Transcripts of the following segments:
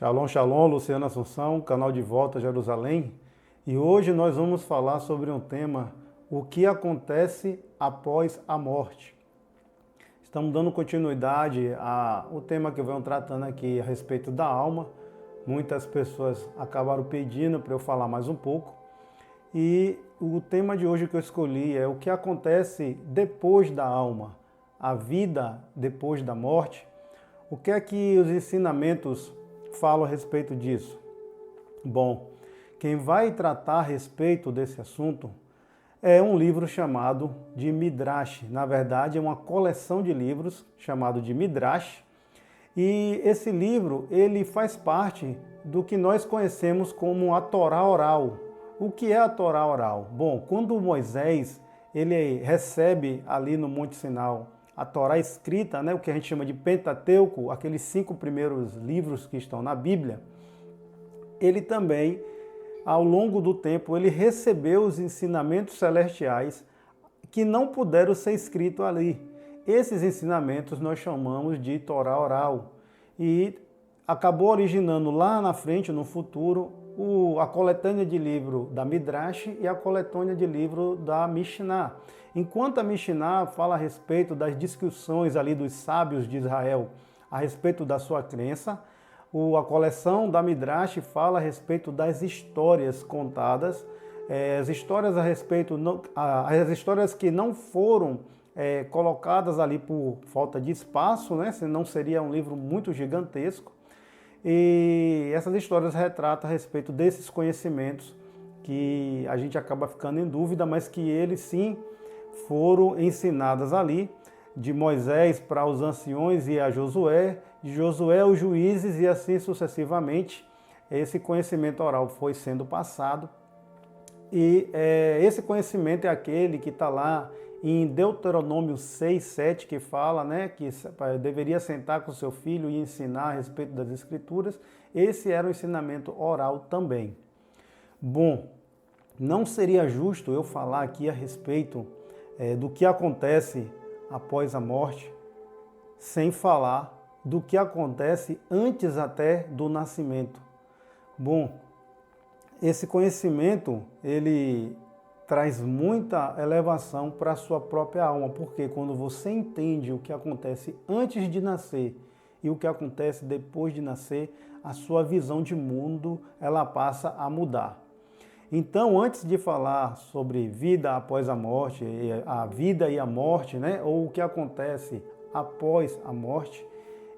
Shalom, shalom, Luciana Assunção, canal de Volta a Jerusalém. E hoje nós vamos falar sobre um tema, o que acontece após a morte. Estamos dando continuidade ao tema que eu venho tratando aqui a respeito da alma. Muitas pessoas acabaram pedindo para eu falar mais um pouco. E o tema de hoje que eu escolhi é o que acontece depois da alma, a vida depois da morte. O que é que os ensinamentos falam a respeito disso? Bom, quem vai tratar a respeito desse assunto é um livro chamado de Midrash. Na verdade, é uma coleção de livros chamado de Midrash. E esse livro, ele faz parte do que nós conhecemos como a Torá oral. O que é a Torá oral? Bom, quando Moisés ele recebe ali no Monte Sinai a Torá escrita, o que a gente chama de Pentateuco, aqueles 5 primeiros livros que estão na Bíblia, ele também, ao longo do tempo, ele recebeu os ensinamentos celestiais que não puderam ser escritos ali. Esses ensinamentos nós chamamos de Torá oral e acabou originando lá na frente, no futuro, a coletânea de livro da Midrash e a coletânea de livro da Mishnah. Enquanto a Mishnah fala a respeito das discussões ali dos sábios de Israel a respeito da sua crença, a coleção da Midrash fala a respeito das histórias contadas, as histórias a respeito, as histórias que não foram colocadas ali por falta de espaço, senão seria um livro muito gigantesco. E essas histórias retratam a respeito desses conhecimentos que a gente acaba ficando em dúvida, mas que eles sim foram ensinadas ali, de Moisés para os anciões e a Josué, de Josué aos juízes e assim sucessivamente. Esse conhecimento oral foi sendo passado e esse conhecimento é aquele que está lá em Deuteronômio 6:7, que fala que deveria sentar com seu filho e ensinar a respeito das Escrituras. Esse era o ensinamento oral também. Bom, não seria justo eu falar aqui a respeito do que acontece após a morte, sem falar do que acontece antes até do nascimento. Bom, esse conhecimento, ele traz muita elevação para a sua própria alma, porque quando você entende o que acontece antes de nascer e o que acontece depois de nascer, a sua visão de mundo ela passa a mudar. Então, antes de falar sobre vida após a morte, a vida e a morte, ou o que acontece após a morte,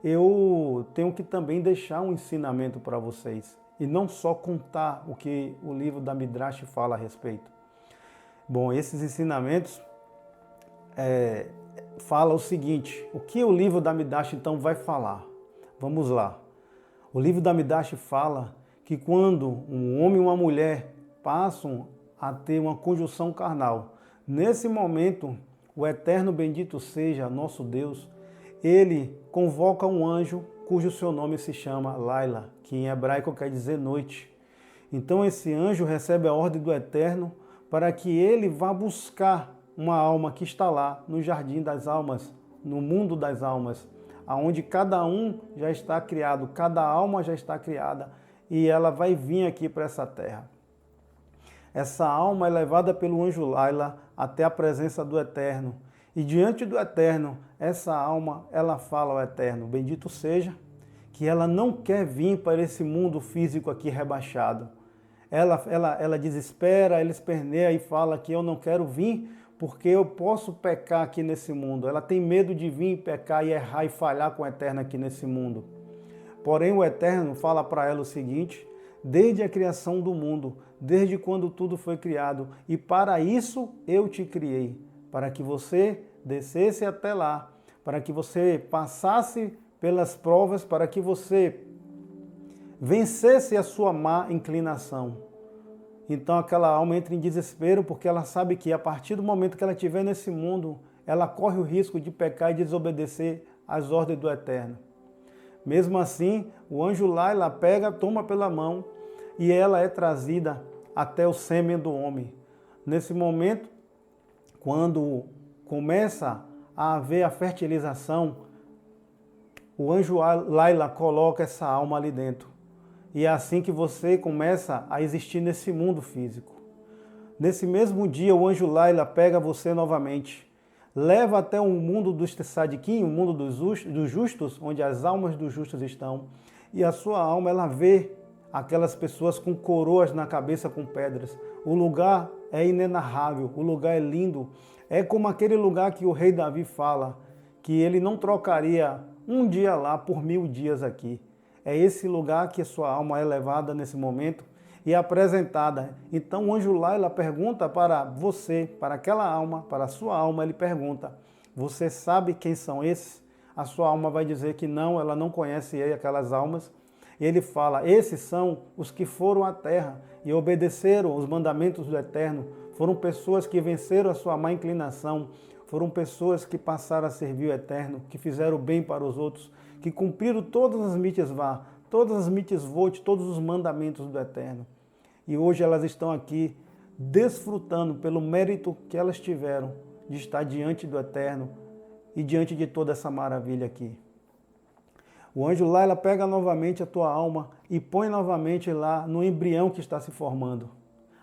eu tenho que também deixar um ensinamento para vocês e não só contar o que o livro da Midrash fala a respeito. Bom, esses ensinamentos falam o seguinte, o que o livro da Midrash então vai falar? Vamos lá. O livro da Midrash fala que quando um homem e uma mulher passam a ter uma conjunção carnal, nesse momento, o eterno bendito seja nosso Deus, ele convoca um anjo cujo seu nome se chama Laila, que em hebraico quer dizer noite. Então esse anjo recebe a ordem do eterno para que ele vá buscar uma alma que está lá no jardim das almas, no mundo das almas, aonde cada um já está criado, cada alma já está criada e ela vai vir aqui para essa terra. Essa alma é levada pelo anjo Laila até a presença do Eterno. E diante do Eterno, essa alma, ela fala ao Eterno, bendito seja, que ela não quer vir para esse mundo físico aqui rebaixado. Ela desespera, ela esperneia e fala que eu não quero vir porque eu posso pecar aqui nesse mundo. Ela tem medo de vir pecar e errar e falhar com o Eterno aqui nesse mundo. Porém, o Eterno fala para ela o seguinte, desde a criação do mundo, desde quando tudo foi criado, e para isso eu te criei, para que você descesse até lá, para que você passasse pelas provas, para que você vencesse a sua má inclinação. Então aquela alma entra em desespero, porque ela sabe que a partir do momento que ela estiver nesse mundo, ela corre o risco de pecar e desobedecer às ordens do Eterno. Mesmo assim, o anjo Laila pega, toma pela mão e ela é trazida até o sêmen do homem. Nesse momento, quando começa a haver a fertilização, o anjo Laila coloca essa alma ali dentro. E é assim que você começa a existir nesse mundo físico. Nesse mesmo dia, o anjo Laila pega você novamente, leva até o mundo dos Tzadikim, o mundo dos justos, onde as almas dos justos estão, e a sua alma, ela vê aquelas pessoas com coroas na cabeça com pedras. O lugar é inenarrável, o lugar é lindo. É como aquele lugar que o rei Davi fala, que ele não trocaria um dia lá por 1000 dias aqui. É esse lugar que a sua alma é levada nesse momento e apresentada. Então o anjo Laila pergunta para você, para aquela alma, para a sua alma, ele pergunta: você sabe quem são esses? A sua alma vai dizer que não, ela não conhece aquelas almas. Ele fala: esses são os que foram à terra e obedeceram os mandamentos do Eterno. Foram pessoas que venceram a sua má inclinação. Foram pessoas que passaram a servir o Eterno, que fizeram bem para os outros, que cumpriram todas as mitzvah, todas as mitzvot, todos os mandamentos do Eterno. E hoje elas estão aqui desfrutando pelo mérito que elas tiveram de estar diante do Eterno e diante de toda essa maravilha aqui. O anjo Laila pega novamente a tua alma e põe novamente lá no embrião que está se formando.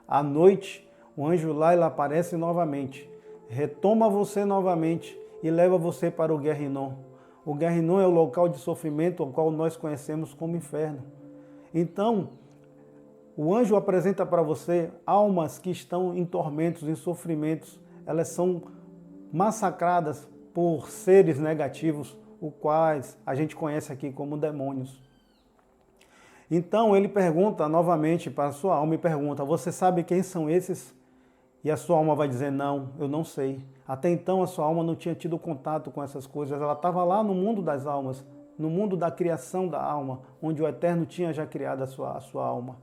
À noite, o anjo Laila aparece novamente, retoma você novamente e leva você para o Guerrinom. O Guerrinom é o local de sofrimento, ao qual nós conhecemos como inferno. Então, o anjo apresenta para você almas que estão em tormentos, em sofrimentos. Elas são massacradas por seres negativos, os quais a gente conhece aqui como demônios. Então ele pergunta novamente para a sua alma e pergunta: você sabe quem são esses? E a sua alma vai dizer: não, eu não sei. Até então a sua alma não tinha tido contato com essas coisas. Ela estava lá no mundo das almas, no mundo da criação da alma, onde o Eterno tinha já criado a sua alma.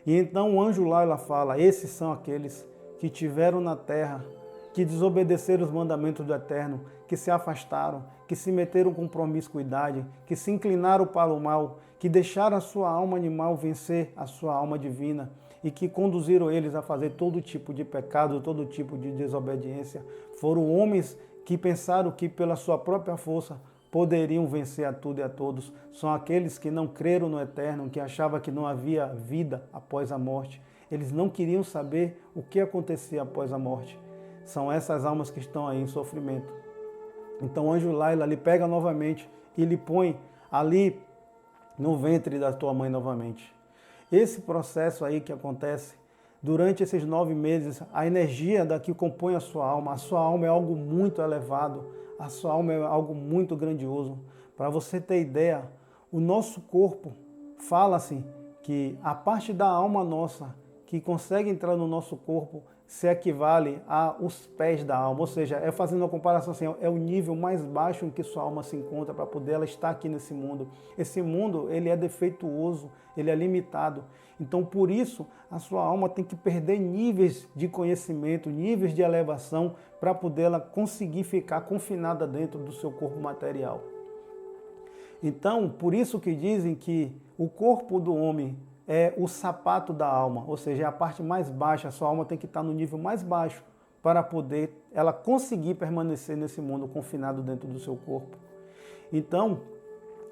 E então o anjo Laila fala: esses são aqueles que tiveram na terra, que desobedeceram os mandamentos do Eterno, que se afastaram, que se meteram com promiscuidade, que se inclinaram para o mal, que deixaram a sua alma animal vencer a sua alma divina e que conduziram eles a fazer todo tipo de pecado, todo tipo de desobediência. Foram homens que pensaram que pela sua própria força poderiam vencer a tudo e a todos. São aqueles que não creram no Eterno, que achavam que não havia vida após a morte. Eles não queriam saber o que acontecia após a morte. São essas almas que estão aí em sofrimento. Então o anjo Laila lhe pega novamente e lhe põe ali no ventre da tua mãe novamente. Esse processo aí que acontece durante esses 9 meses, a energia da que compõe a sua alma é algo muito elevado, a sua alma é algo muito grandioso. Para você ter ideia, o nosso corpo fala-se que a parte da alma nossa que consegue entrar no nosso corpo se equivale aos pés da alma, ou seja, é fazendo uma comparação assim, é o nível mais baixo em que sua alma se encontra para poder ela estar aqui nesse mundo. Esse mundo, ele é defeituoso, ele é limitado. Então, por isso, a sua alma tem que perder níveis de conhecimento, níveis de elevação, para poder ela conseguir ficar confinada dentro do seu corpo material. Então, por isso que dizem que o corpo do homem é o sapato da alma, ou seja, é a parte mais baixa. A sua alma tem que estar no nível mais baixo para poder ela conseguir permanecer nesse mundo confinado dentro do seu corpo. Então,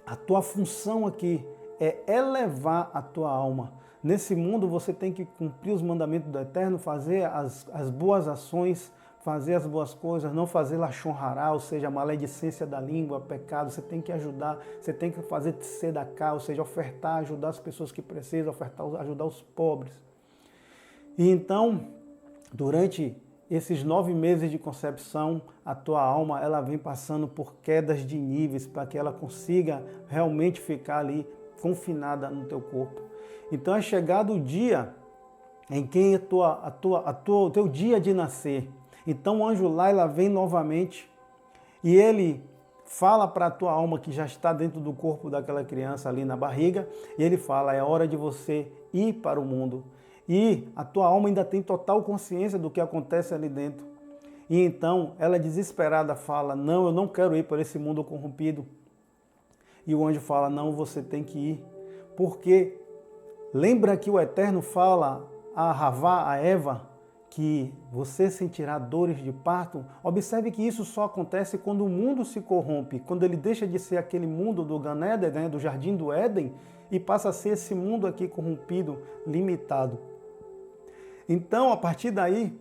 a tua função aqui é elevar a tua alma. Nesse mundo você tem que cumprir os mandamentos do Eterno, fazer as boas ações, fazer as boas coisas, não fazer lashon hará, ou seja, a maledicência da língua, pecado. Você tem que ajudar, você tem que fazer tzedakah, ou seja, ofertar, ajudar as pessoas que precisam, ofertar, ajudar os pobres. E então, durante esses 9 meses de concepção, a tua alma ela vem passando por quedas de níveis para que ela consiga realmente ficar ali confinada no teu corpo. Então é chegado o dia em que o teu dia de nascer. Então o anjo Laila vem novamente e ele fala para a tua alma que já está dentro do corpo daquela criança ali na barriga, e ele fala: é hora de você ir para o mundo. E a tua alma ainda tem total consciência do que acontece ali dentro. E então ela desesperada fala: não, eu não quero ir para esse mundo corrompido. E o anjo fala: não, você tem que ir. Porque lembra que o Eterno fala a Havá, a Eva, que você sentirá dores de parto. Observe que isso só acontece quando o mundo se corrompe, quando ele deixa de ser aquele mundo do Gan Eden, do Jardim do Éden, e passa a ser esse mundo aqui corrompido, limitado. Então, a partir daí,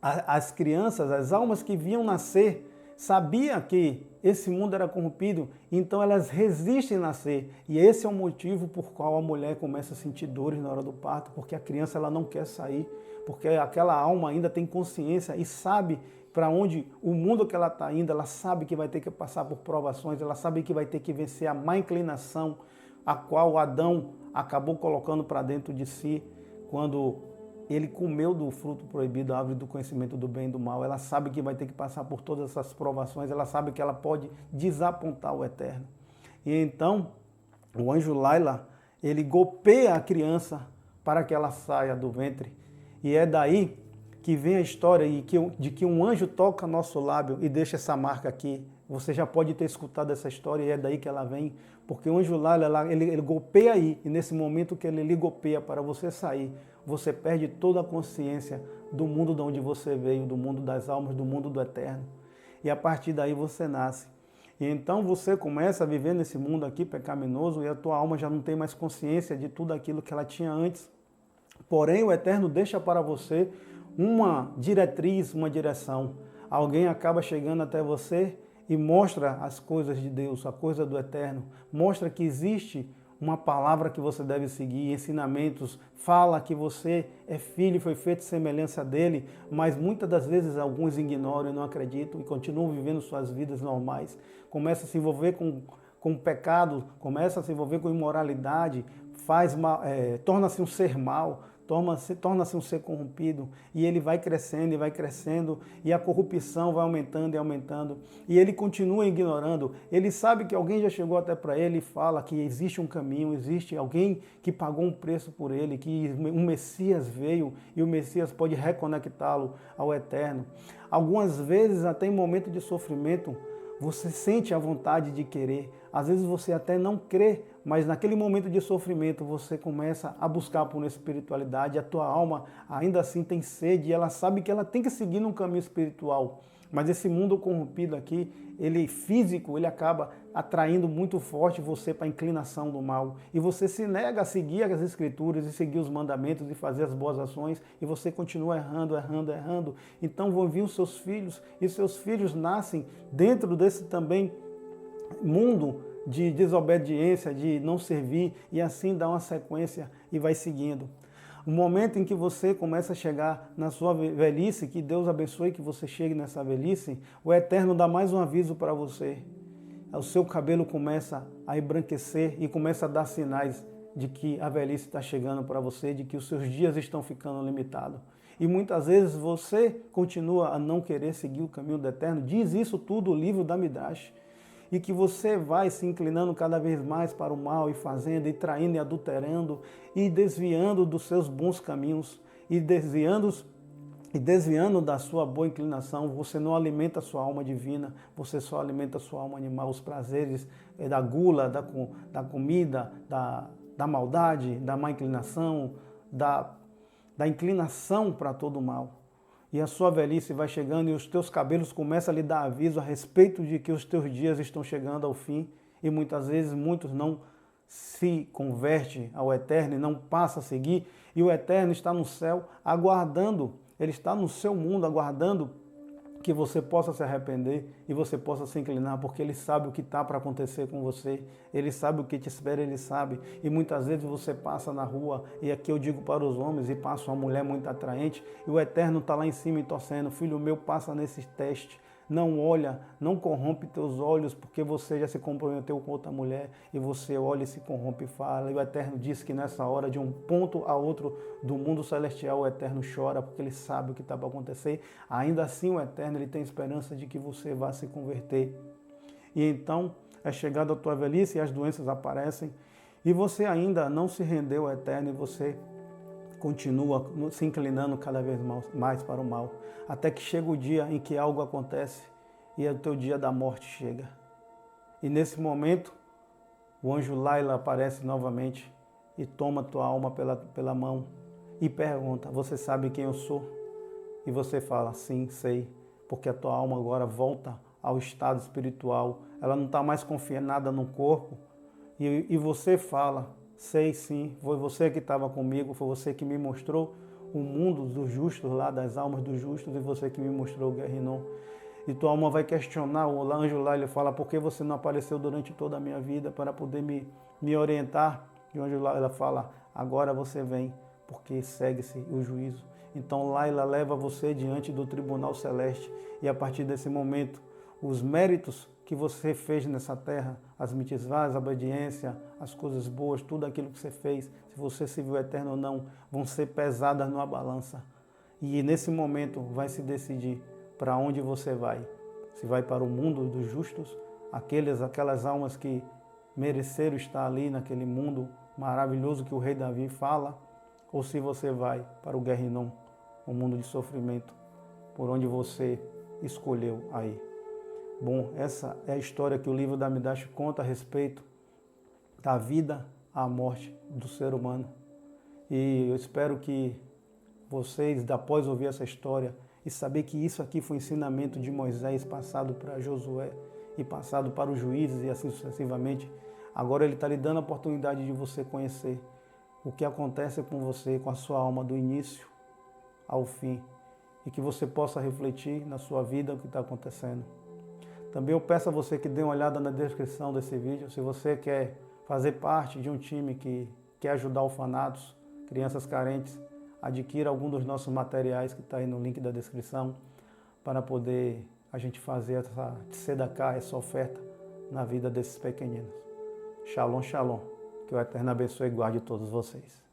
as crianças, as almas que vinham nascer, sabiam que esse mundo era corrompido, então elas resistem a nascer. E esse é o motivo por qual a mulher começa a sentir dores na hora do parto, porque a criança ela não quer sair, porque aquela alma ainda tem consciência e sabe para onde o mundo que ela está indo, ela sabe que vai ter que passar por provações, ela sabe que vai ter que vencer a má inclinação, a qual Adão acabou colocando para dentro de si, quando ele comeu do fruto proibido, a árvore do conhecimento do bem e do mal. Ela sabe que vai ter que passar por todas essas provações, ela sabe que ela pode desapontar o Eterno. E então, o anjo Laila, ele golpeia a criança para que ela saia do ventre. E é daí que vem a história de que um anjo toca nosso lábio e deixa essa marca aqui. Você já pode ter escutado essa história e é daí que ela vem, porque o anjo Laila, ele golpeia aí, e nesse momento que ele lhe golpeia para você sair, você perde toda a consciência do mundo de onde você veio, do mundo das almas, do mundo do eterno. E a partir daí você nasce. E então você começa a viver nesse mundo aqui pecaminoso e a tua alma já não tem mais consciência de tudo aquilo que ela tinha antes. Porém, o Eterno deixa para você uma diretriz, uma direção. Alguém acaba chegando até você e mostra as coisas de Deus, a coisa do Eterno. Mostra que existe uma palavra que você deve seguir, ensinamentos, fala que você é filho e foi feito semelhança dele, mas muitas das vezes alguns ignoram e não acreditam e continuam vivendo suas vidas normais. Começa a se envolver com pecado, começa a se envolver com imoralidade, torna-se um ser mau, torna-se um ser corrompido, e ele vai crescendo, e a corrupção vai aumentando e aumentando, e ele continua ignorando. Ele sabe que alguém já chegou até para ele e fala que existe um caminho, existe alguém que pagou um preço por ele, que um Messias veio, e o Messias pode reconectá-lo ao Eterno. Algumas vezes, até em momento de sofrimento, você sente a vontade de querer, às vezes você até não crê, mas naquele momento de sofrimento você começa a buscar por uma espiritualidade, a tua alma ainda assim tem sede e ela sabe que ela tem que seguir num caminho espiritual. Mas esse mundo corrompido aqui, ele físico, ele acaba atraindo muito forte você para a inclinação do mal. E você se nega a seguir as escrituras e seguir os mandamentos e fazer as boas ações e você continua errando. Então vão vir os seus filhos e seus filhos nascem dentro desse também mundo de desobediência, de não servir, e assim dá uma sequência e vai seguindo. O momento em que você começa a chegar na sua velhice, que Deus abençoe que você chegue nessa velhice, o Eterno dá mais um aviso para você. O seu cabelo começa a embranquecer e começa a dar sinais de que a velhice está chegando para você, de que os seus dias estão ficando limitados. E muitas vezes você continua a não querer seguir o caminho do Eterno. Diz isso tudo o livro da Midrash. E que você vai se inclinando cada vez mais para o mal e fazendo, e traindo e adulterando, e desviando dos seus bons caminhos, e desviando da sua boa inclinação. Você não alimenta a sua alma divina, você só alimenta a sua alma animal, os prazeres da gula, da comida, da maldade, da má inclinação, da inclinação para todo o mal. E a sua velhice vai chegando e os teus cabelos começam a lhe dar aviso a respeito de que os teus dias estão chegando ao fim. E muitas vezes muitos não se convertem ao Eterno e não passam a seguir. E o Eterno está no céu aguardando, ele está no seu mundo aguardando que você possa se arrepender e você possa se inclinar, porque ele sabe o que está para acontecer com você, ele sabe o que te espera, ele sabe. E muitas vezes você passa na rua, e aqui eu digo para os homens, e passa uma mulher muito atraente, e o Eterno está lá em cima e torcendo: filho meu, passa nesse teste, não olha, não corrompe teus olhos, porque você já se comprometeu com outra mulher, e você olha e se corrompe e fala. E o Eterno diz que nessa hora, de um ponto a outro do mundo celestial, o Eterno chora, porque ele sabe o que está para acontecer. Ainda assim, o Eterno ele tem esperança de que você vá se converter. E então, é chegada a tua velhice e as doenças aparecem, e você ainda não se rendeu ao Eterno, e você continua se inclinando cada vez mais para o mal, até que chega o dia em que algo acontece e o teu dia da morte chega. E nesse momento, o anjo Laila aparece novamente e toma tua alma pela mão e pergunta: você sabe quem eu sou? E você fala: sim, sei, porque a tua alma agora volta ao estado espiritual. Ela não está mais confinada no corpo, E você fala, sei sim, foi você que estava comigo, foi você que me mostrou o mundo dos justos lá, das almas dos justos, e você que me mostrou o Guerrinon. E tua alma vai questionar, o anjo lá, ele fala, por que você não apareceu durante toda a minha vida para poder me orientar? E o anjo lá, ela fala, agora você vem, porque segue-se o juízo. Então lá ela leva você diante do tribunal celeste, e a partir desse momento, os méritos que você fez nessa terra, as mitzvahs, a obediência, as coisas boas, tudo aquilo que você fez, se você se viu eterno ou não, vão ser pesadas numa balança. E nesse momento vai se decidir para onde você vai. Se vai para o mundo dos justos, aquelas almas que mereceram estar ali naquele mundo maravilhoso que o rei Davi fala, ou se você vai para o Guerrinon, um mundo de sofrimento, por onde você escolheu aí. Bom, essa é a história que o livro da Midrash conta a respeito da vida à morte do ser humano. E eu espero que vocês, após ouvir essa história e saber que isso aqui foi ensinamento de Moisés passado para Josué e passado para os juízes e assim sucessivamente, agora ele está lhe dando a oportunidade de você conhecer o que acontece com você, com a sua alma, do início ao fim, e que você possa refletir na sua vida o que está acontecendo. Também eu peço a você que dê uma olhada na descrição desse vídeo, se você quer fazer parte de um time que quer ajudar orfanatos, crianças carentes, adquira algum dos nossos materiais que está aí no link da descrição, para poder a gente fazer essa tzedakah, essa oferta na vida desses pequeninos. Shalom, shalom. Que o Eterno abençoe e guarde todos vocês.